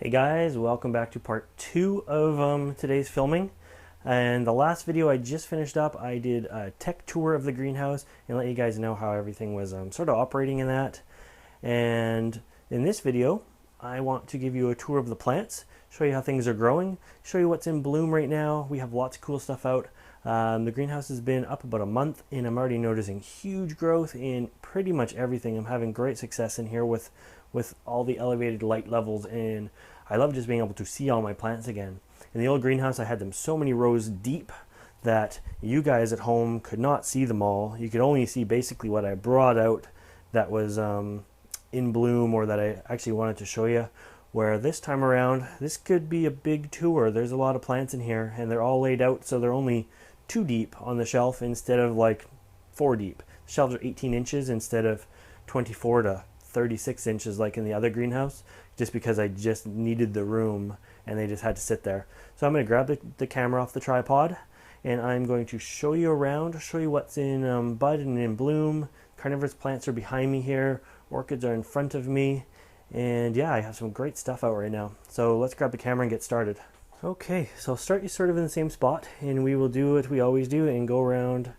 Hey guys, welcome back to part 2 of today's filming. And the last video I just finished up, I did a tech tour of the greenhouse and let you guys know how everything was sort of operating in that. And in this video, I want to give you a tour of the plants, show you how things are growing, show you what's in bloom right now. We have lots of cool stuff out. The greenhouse has been up about a month and I'm already noticing huge growth in pretty much everything. I'm having great success in here with all the elevated light levels, and I love just being able to see all my plants again. In the old greenhouse, I had them so many rows deep that you guys at home could not see them all. You could only see basically what I brought out that was in bloom or that I actually wanted to show you. Where this time around, this could be a big tour. There's a lot of plants in here and they're all laid out so they're only 2 deep on the shelf instead of like 4 deep. The shelves are 18 inches instead of 24 to 36 inches like in the other greenhouse, just because I just needed the room and they just had to sit there. So I'm going to grab the camera off the tripod and I'm going to show you around, show you what's in bud and in bloom. Carnivorous plants are behind me here, orchids are in front of me, and yeah, I have some great stuff out right now. So let's grab the camera and get started. Okay, so I'll start you sort of in the same spot and we will do what we always do and go around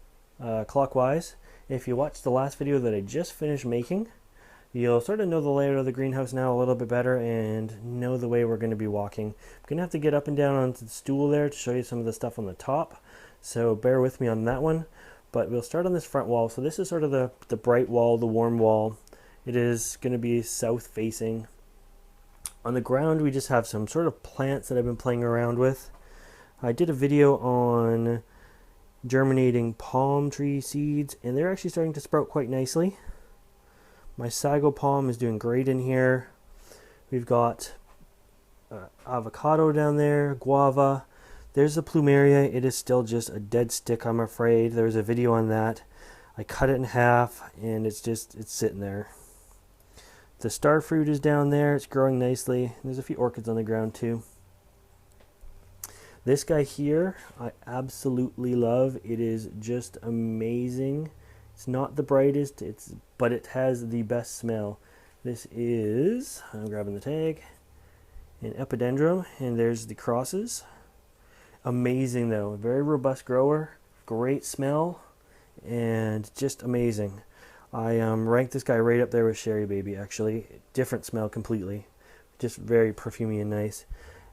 clockwise. If you watched the last video that I just finished making, you'll sort of know the layout of the greenhouse now a little bit better and know the way we're going to be walking. I'm going to have to get up and down onto the stool there to show you some of the stuff on the top, so bear with me on that one. But we'll start on this front wall. So this is sort of the bright wall, the warm wall. It is going to be south facing. On the ground we just have some sort of plants that I've been playing around with. I did a video on germinating palm tree seeds and they're actually starting to sprout quite nicely. My sago palm is doing great in here. We've got avocado down there, guava. There's the plumeria. It is still just a dead stick, I'm afraid. There's a video on that. I cut it in half and it's sitting there. The star fruit is down there. It's growing nicely. There's a few orchids on the ground too. This guy here, I absolutely love. It is just amazing. It's not the brightest, but it has the best smell. This is, I'm grabbing the tag, an epidendrum, and there's the crosses. Amazing though, very robust grower, great smell, and just amazing. I ranked this guy right up there with Sherry Baby actually. Different smell completely, just very perfumey and nice.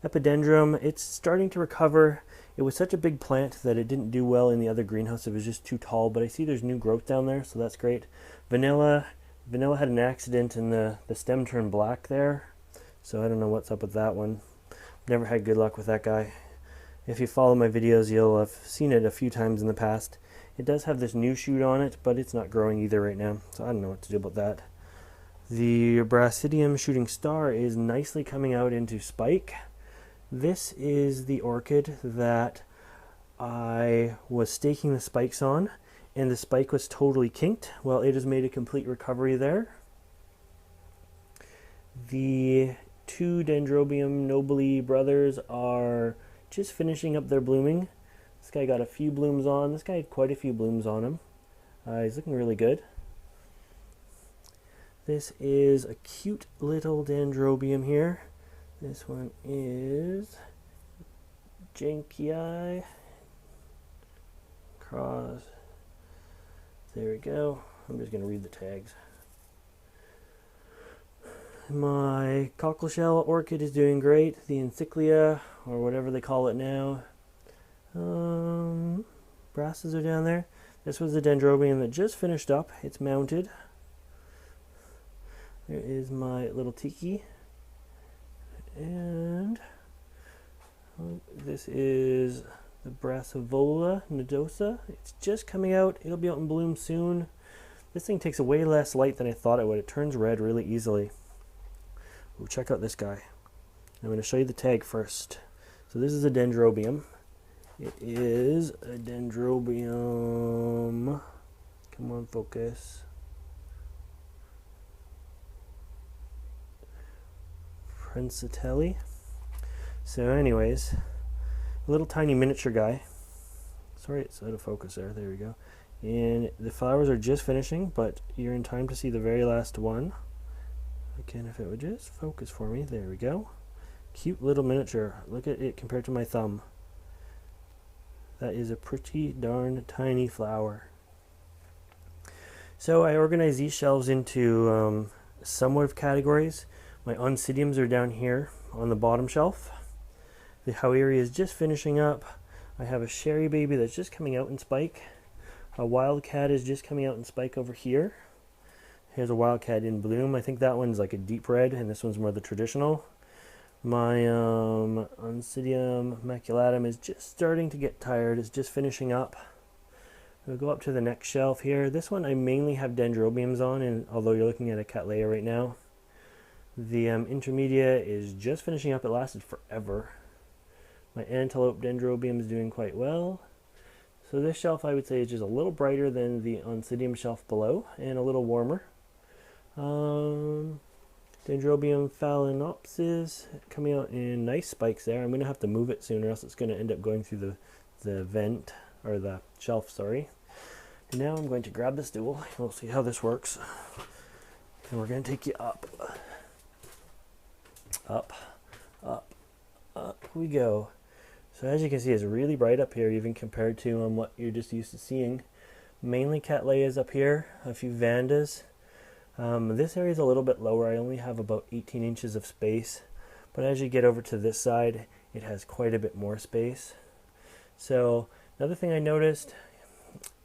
Epidendrum, it's starting to recover. It was such a big plant that it didn't do well in the other greenhouse. It was just too tall, but I see there's new growth down there, so that's great. Vanilla had an accident and the stem turned black there, so I don't know what's up with that one. Never had good luck with that guy. If you follow my videos, you'll have seen it a few times in the past. It does have this new shoot on it, but it's not growing either right now, so I don't know what to do about that. The Brassidium shooting star is nicely coming out into spike. This is the orchid that I was staking the spikes on, and the spike was totally kinked. Well, it has made a complete recovery there. The two Dendrobium nobile brothers are just finishing up their blooming. This guy got a few blooms on. This guy had quite a few blooms on him. He's looking really good. This is a cute little Dendrobium here. This one is Janki cross. There we go. I'm just going to read the tags. My cockleshell orchid is doing great. The encyclia, or whatever they call it now. Brasses are down there. This was the Dendrobium that just finished up. It's mounted. There is my little tiki. And this is the Brassivola nodosa. It's just coming out. It'll be out in bloom soon. This thing takes way less light than I thought it would. It turns red really easily. Ooh, check out this guy. I'm going to show you the tag first. So this is a Dendrobium. It is a Dendrobium. Come on, focus. Princitelli. So anyways, a little tiny miniature guy. Sorry, it's out of focus there. There we go. And the flowers are just finishing, but you're in time to see the very last one. Again, if it would just focus for me. There we go. Cute little miniature. Look at it compared to my thumb. That is a pretty darn tiny flower. So I organize these shelves into somewhat of categories. My oncidiums are down here on the bottom shelf. The Howeria is just finishing up. I have a Sherry Baby that's just coming out in spike. A Wildcat is just coming out in spike over here. Here's a Wildcat in bloom. I think that one's like a deep red, and this one's more the traditional. My Oncidium maculatum is just starting to get tired. It's just finishing up. We'll go up to the next shelf here. This one I mainly have dendrobiums on, and although you're looking at a Cattleya right now. The Intermedia is just finishing up. It lasted forever. My Antelope dendrobium is doing quite well. So this shelf I would say is just a little brighter than the Oncidium shelf below and a little warmer. Dendrobium phalaenopsis coming out in nice spikes there. I'm going to have to move it soon or else it's going to end up going through the vent, or the shelf, sorry. And now I'm going to grab the stool. We'll see how this works. And we're going to take you up. Up, up, up we go. So as you can see, it's really bright up here, even compared to what you're just used to seeing. Mainly Cattleyas up here, a few Vandas. This area is a little bit lower. I only have about 18 inches of space. But as you get over to this side, it has quite a bit more space. So another thing I noticed,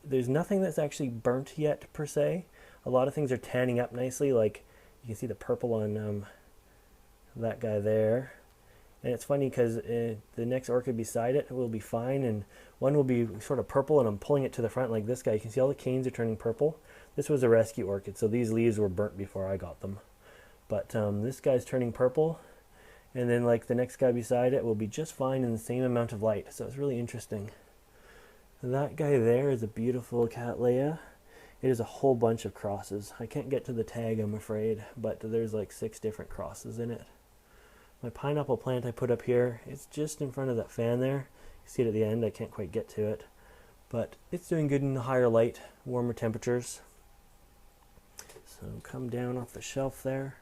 there's nothing that's actually burnt yet per se. A lot of things are tanning up nicely, like you can see the purple on that guy there. And it's funny because the next orchid beside it will be fine, and one will be sort of purple, and I'm pulling it to the front like this guy. You can see all the canes are turning purple. This was a rescue orchid, so these leaves were burnt before I got them. But this guy's turning purple, and then like the next guy beside it will be just fine in the same amount of light. So it's really interesting. And that guy there is a beautiful Cattleya. It is a whole bunch of crosses. I can't get to the tag, I'm afraid, but there's like 6 different crosses in it. My pineapple plant I put up here, it's just in front of that fan there. You see it at the end, I can't quite get to it. But it's doing good in the higher light, warmer temperatures. So come down off the shelf there.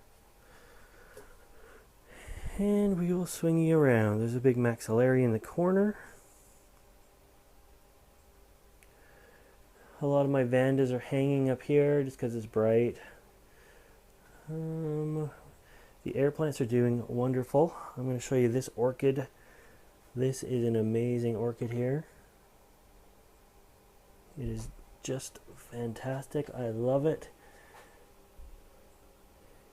And we will swing you around. There's a big maxillary in the corner. A lot of my Vandas are hanging up here just because it's bright. The air plants are doing wonderful. I'm going to show you this orchid. This is an amazing orchid here. It is just fantastic. I love it.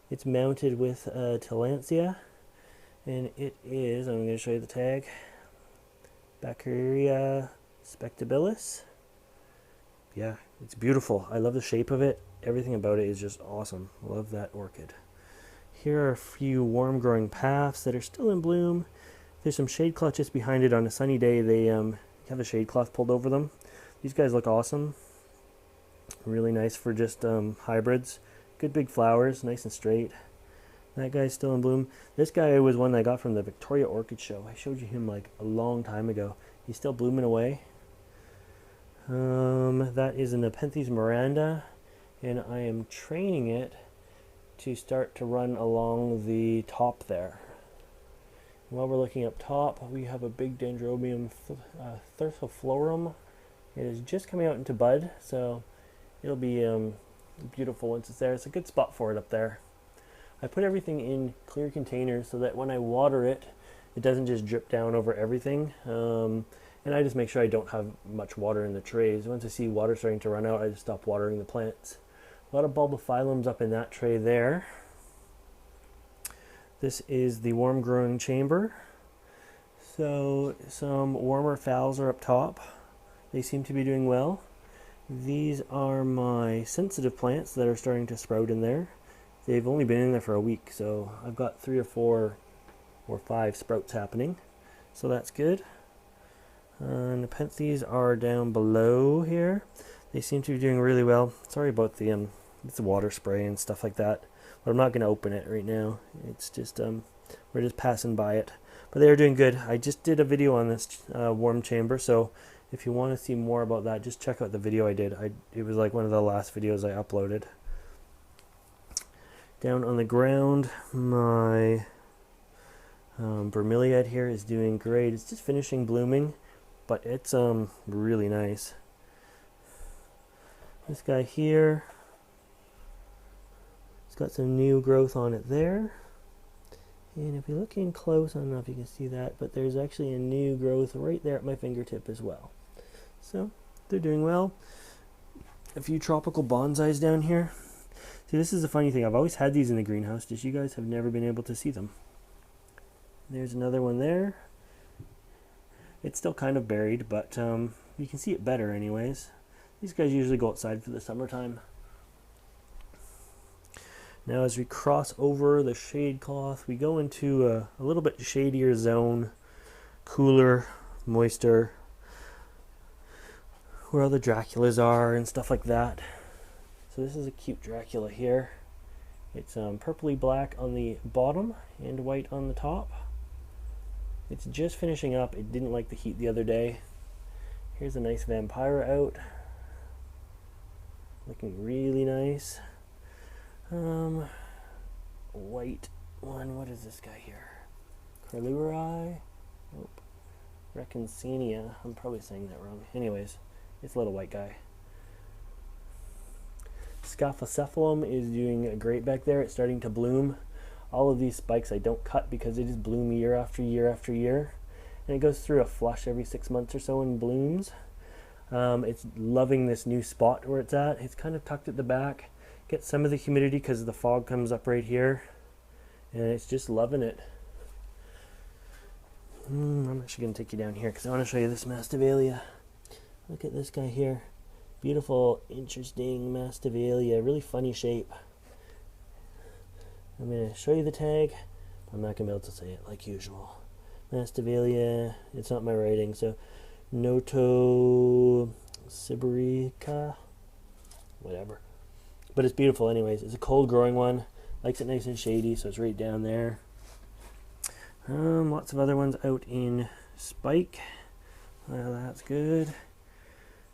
It's mounted with Tillandsia, and it is, I'm going to show you the tag, Baccaria spectabilis. Yeah, it's beautiful. I love the shape of it. Everything about it is just awesome. Love that orchid. Here are a few warm growing paths that are still in bloom. There's some shade cloth just behind it. On a sunny day, they have a shade cloth pulled over them. These guys look awesome. Really nice for just hybrids. Good big flowers, nice and straight. That guy's still in bloom. This guy was one I got from the Victoria Orchid Show. I showed you him like a long time ago. He's still blooming away. That is an Nepenthes Miranda, and I am training it to start to run along the top there. While we're looking up top, we have a big Dendrobium Thyrsophlorum. It is just coming out into bud, so it'll be beautiful once it's there. It's a good spot for it up there. I put everything in clear containers so that when I water it, it doesn't just drip down over everything. And I just make sure I don't have much water in the trays. Once I see water starting to run out, I just stop watering the plants. A lot of bulbophyllums up in that tray there. This is the warm growing chamber. So some warmer phals are up top. They seem to be doing well. These are my sensitive plants that are starting to sprout in there. They've only been in there for a week, so I've got 3 or 4 or 5 sprouts happening. So that's good. Nepenthes are down below here. They seem to be doing really well. Sorry about the water spray and stuff like that, but I'm not going to open it right now. It's just we're just passing by it, but they're doing good. I just did a video on this warm chamber, so if you want to see more about that, just check out the video I did. It was like one of the last videos I uploaded. Down on the ground, my Bromeliad here is doing great. It's just finishing blooming, but it's really nice. This guy here, it's got some new growth on it there. And if you look in close, I don't know if you can see that, but there's actually a new growth right there at my fingertip as well. So they're doing well. A few tropical bonsais down here. See, this is the funny thing. I've always had these in the greenhouse, just you guys have never been able to see them. There's another one there. It's still kind of buried, but you can see it better anyways. These guys usually go outside for the summertime. Now as we cross over the shade cloth, we go into a little bit shadier zone, cooler, moister, where all the Draculas are and stuff like that. So this is a cute Dracula here. It's purpley black on the bottom and white on the top. It's just finishing up. It didn't like the heat the other day. Here's a nice Vampira out. Looking really nice. White one, what is this guy here? Carlurii? Nope. Reconcinia. I'm probably saying that wrong. Anyways, it's a little white guy. Scaphocephalum is doing great back there. It's starting to bloom. All of these spikes I don't cut because they just bloom year after year after year. And it goes through a flush every 6 months or so and blooms. It's loving this new spot where it's at. It's kind of tucked at the back. Gets some of the humidity because the fog comes up right here. And it's just loving it. I'm actually going to take you down here because I want to show you this Masdevallia. Look at this guy here. Beautiful, interesting Masdevallia. Really funny shape. I'm going to show you the tag. I'm not going to be able to say it like usual. Masdevallia. It's not my writing, so Noto Sibirica. Whatever. But it's beautiful anyways. It's a cold growing one. Likes it nice and shady, so it's right down there. Lots of other ones out in spike. That's good.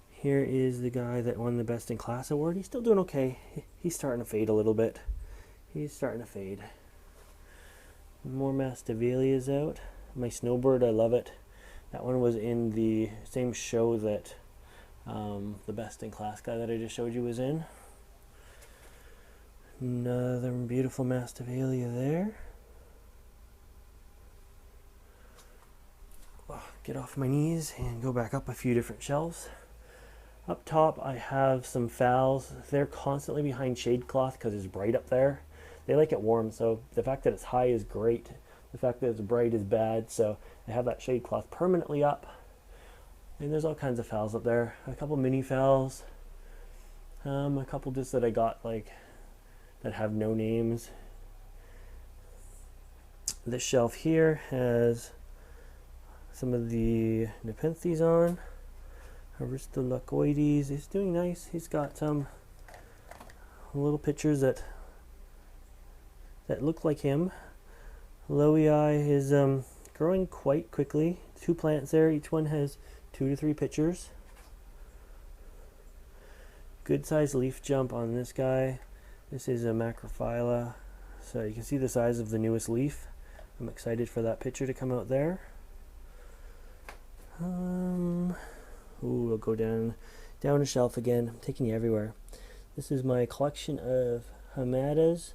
Here is the guy that won the Best in Class award. He's still doing okay. He's starting to fade a little bit. He's starting to fade. More Masdevallias out. My Snowbird, I love it. That one was in the same show that the Best in Class guy that I just showed you was in. Another beautiful Masdevallia there. Get off my knees and go back up a few different shelves. Up top I have some phals. They're constantly behind shade cloth because it's bright up there. They like it warm, so the fact that it's high is great. The fact that it's bright is bad, so I have that shade cloth permanently up. And there's all kinds of phals up there. A couple mini phals. A couple just that I got like that have no names. This shelf here has some of the Nepenthes on. Aristolochoides is doing nice. He's got some little pictures that look like him. Lowii is growing quite quickly. 2 plants there. Each one has 2 to 3 pictures. Good size leaf jump on this guy. This is a Macrophylla. So you can see the size of the newest leaf. I'm excited for that picture to come out there. We'll go down a shelf again. I'm taking you everywhere. This is my collection of Hamadas.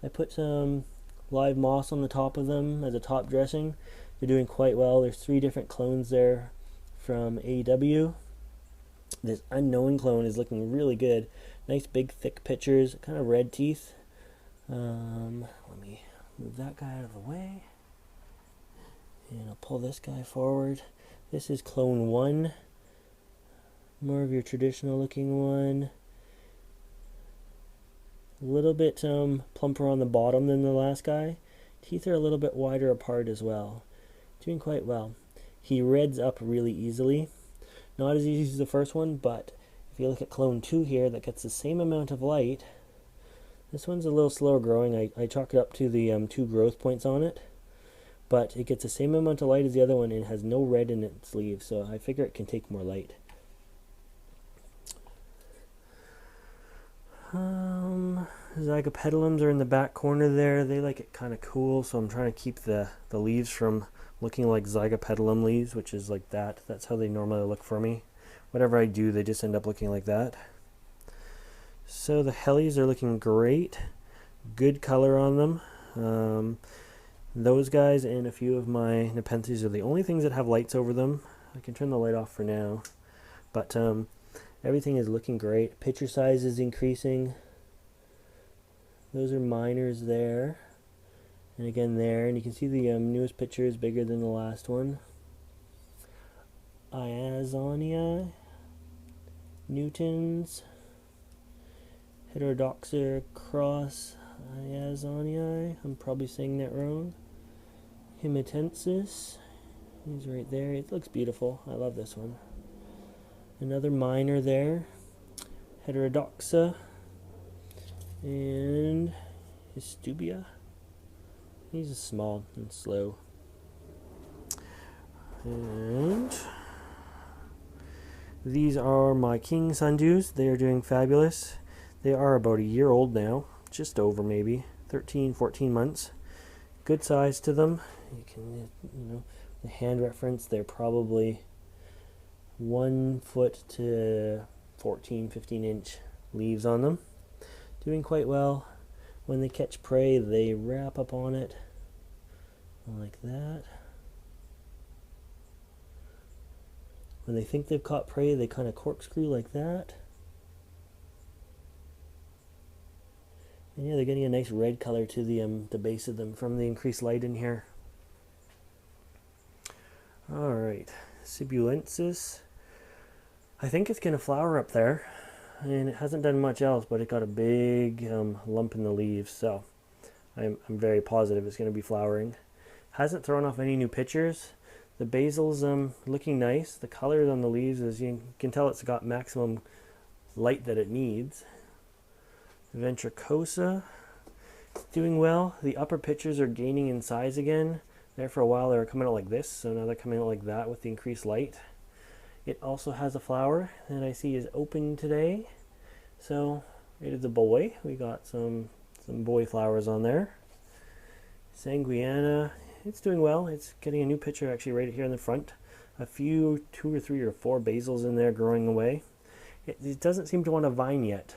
I put some live moss on the top of them as a top dressing. They're doing quite well. There's 3 different clones there from AW. This unknown clone is looking really good. Nice big thick pictures, kind of red teeth. Let me move that guy out of the way. And I'll pull this guy forward. This is clone 1. More of your traditional looking one. A little bit plumper on the bottom than the last guy. Teeth are a little bit wider apart as well. Doing quite well. He reds up really easily. Not as easy as the first one, but if you look at clone 2 here, that gets the same amount of light. This one's a little slower growing. I chalk it up to the 2 growth points on it. But it gets the same amount of light as the other one and has no red in its leaves, so I figure it can take more light. Zygopetalums are in the back corner there. They like it kind of cool, so I'm trying to keep the leaves from looking like Zygopetalum leaves, which is like that. That's how they normally look for me. Whatever I do, they just end up looking like that. So the Hellies are looking great. Good color on them. Those guys and a few of my Nepenthes are the only things that have lights over them. I can turn the light off for now. But everything is looking great. Pitcher size is increasing. Those are minors there. And again there. And you can see the newest picture is bigger than the last one. Iazonia. Newtons. Heterodoxa cross Iazonia. I'm probably saying that wrong. Himitensis. He's right there. It looks beautiful. I love this one. Another minor there. Heterodoxa. And Histubia. He's small and slow. And these are my king sundews. They are doing fabulous. They are about a year old now, just over maybe 13, 14 months. Good size to them. You can, the hand reference, they're probably 1 foot to 14, 15 inch leaves on them. Doing quite well. When they catch prey, they wrap up on it like that. When they think they've caught prey, they kind of corkscrew like that. And yeah, they're getting a nice red color to the base of them from the increased light in here. Alright, Sibulensis. I think it's going to flower up there. And it hasn't done much else, but it got a big lump in the leaves, so I'm very positive it's going to be flowering. Hasn't thrown off any new pictures. The basil's looking nice. The color on the leaves is, you can tell it's got maximum light that it needs. Ventricosa, it's doing well. The upper pictures are gaining in size again. There for a while they were coming out like this, so now they're coming out like that with the increased light. It also has a flower that I see is open today. So it is a boy. We got some boy flowers on there. Sanguiana, it's doing well. It's getting a new picture actually right here in the front. A few, 2 or 3 or 4 basils in there growing away. It doesn't seem to want to vine yet.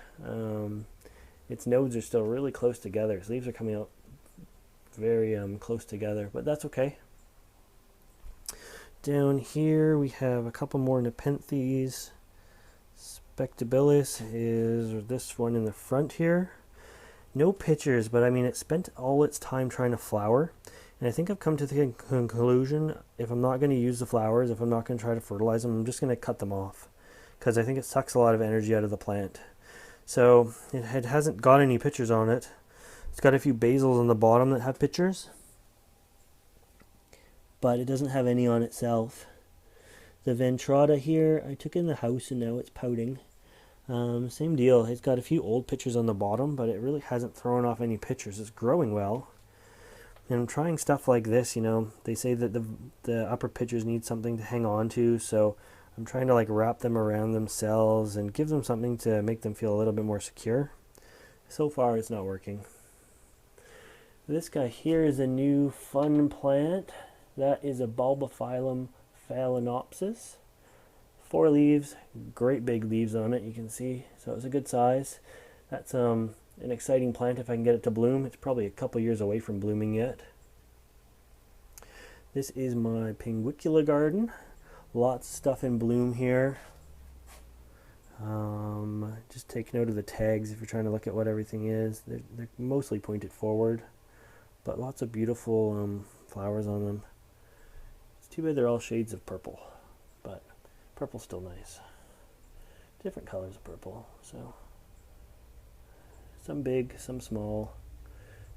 Its nodes are still really close together. Its leaves are coming out very close together, but that's okay. Down here we have a couple more Nepenthes. Spectabilis is this one in the front here. No pictures, but I mean it spent all its time trying to flower. And I think I've come to the conclusion, if I'm not going to use the flowers, if I'm not going to try to fertilize them, I'm just going to cut them off. Because I think it sucks a lot of energy out of the plant. So it hasn't got any pictures on it. It's got a few basils on the bottom that have pictures, but it doesn't have any on itself. The Ventrata here, I took in the house and now it's pouting. Same deal. It's got a few old pictures on the bottom, but it really hasn't thrown off any pictures. It's growing well. And I'm trying stuff like this, They say that the upper pictures need something to hang on to, so I'm trying to like wrap them around themselves and give them something to make them feel a little bit more secure. So far it's not working. This guy here is a new fun plant. That is a Bulbophyllum phalaenopsis. 4 leaves, great big leaves on it, you can see. So it's a good size. That's an exciting plant if I can get it to bloom. It's probably a couple years away from blooming yet. This is my Pinguicula garden. Lots of stuff in bloom here. Just take note of the tags if you're trying to look at what everything is. They're mostly pointed forward, but lots of beautiful flowers on them. It's too bad they're all shades of purple, but purple's still nice. Different colors of purple, so some big, some small,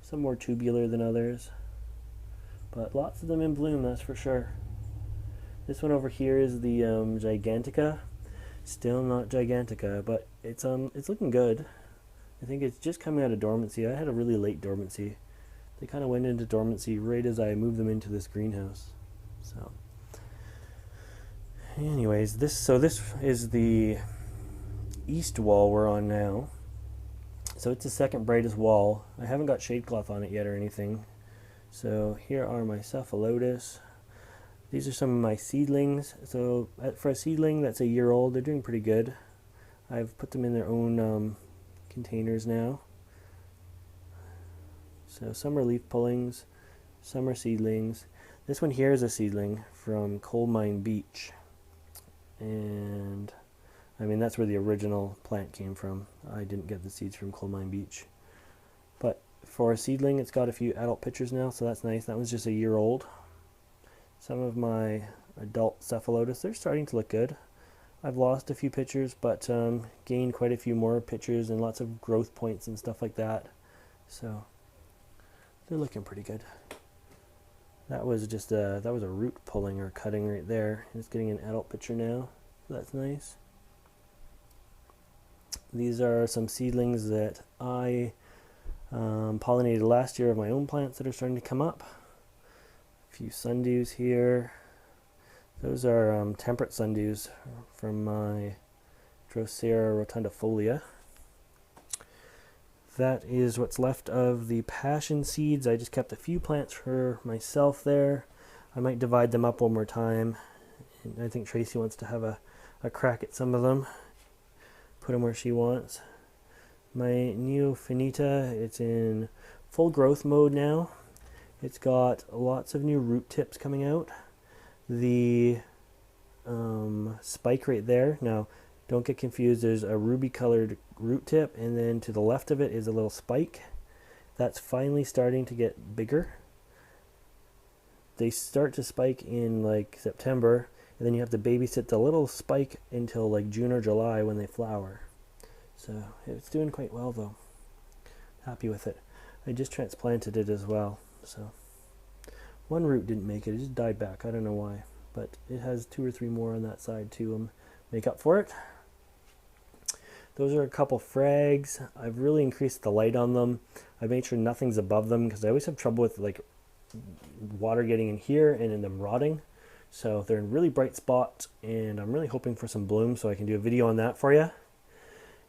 some more tubular than others, but lots of them in bloom, that's for sure. This one over here is the Gigantica. Still not Gigantica, but it's looking good. I think it's just coming out of dormancy. I had a really late dormancy. They kind of went into dormancy right as I moved them into this greenhouse. So, anyways, this is the east wall we're on now. So it's the second brightest wall. I haven't got shade cloth on it yet or anything. So here are my cephalotus. These are some of my seedlings. So for a seedling that's a year old, they're doing pretty good. I've put them in their own containers now. So some are leaf pullings, some are seedlings. This one here is a seedling from Coal Mine Beach. And I mean, that's where the original plant came from. I didn't get the seeds from Coal Mine Beach. But for a seedling, it's got a few adult pictures now, so that's nice. That one's just a year old. Some of my adult cephalotus, they're starting to look good. I've lost a few pictures, but gained quite a few more pictures and lots of growth points and stuff like that. So they're looking pretty good. That was just that was a root pulling or cutting right there. It's getting an adult picture now. So that's nice. These are some seedlings that I pollinated last year of my own plants that are starting to come up. A few sundews here. Those are temperate sundews from my Drosera rotundifolia. That is what's left of the passion seeds. I just kept a few plants for myself there. I might divide them up one more time. And I think Tracy wants to have a crack at some of them. Put them where she wants. My Neophanita, it's in full growth mode now. It's got lots of new root tips coming out. The spike right there, now don't get confused, there's a ruby colored root tip and then to the left of it is a little spike. That's finally starting to get bigger. They start to spike in like September, and then you have to babysit the little spike until like June or July when they flower. So it's doing quite well though. Happy with it. I just transplanted it as well. So one root didn't make it, it just died back. I don't know why, but it has 2 or 3 more on that side to make up for it. Those are a couple frags. I've really increased the light on them. I've made sure nothing's above them because I always have trouble with like water getting in here and in them rotting. So they're in really bright spots, and I'm really hoping for some bloom so I can do a video on that for you.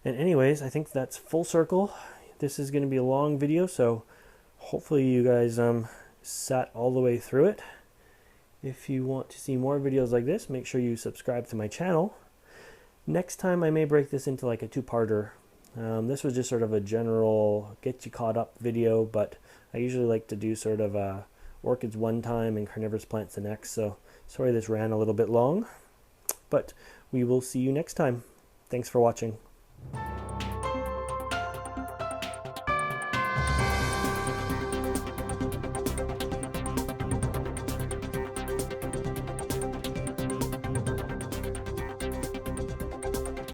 And anyways, I think that's full circle. This is going to be a long video, so hopefully you guys sat all the way through it. If you want to see more videos like this, make sure you subscribe to my channel. Next time I may break this into like a 2-parter. This was just sort of a general get you caught up video, but I usually like to do sort of orchids one time and carnivorous plants the next, so sorry this ran a little bit long, but we will see you next time. Thanks for watching.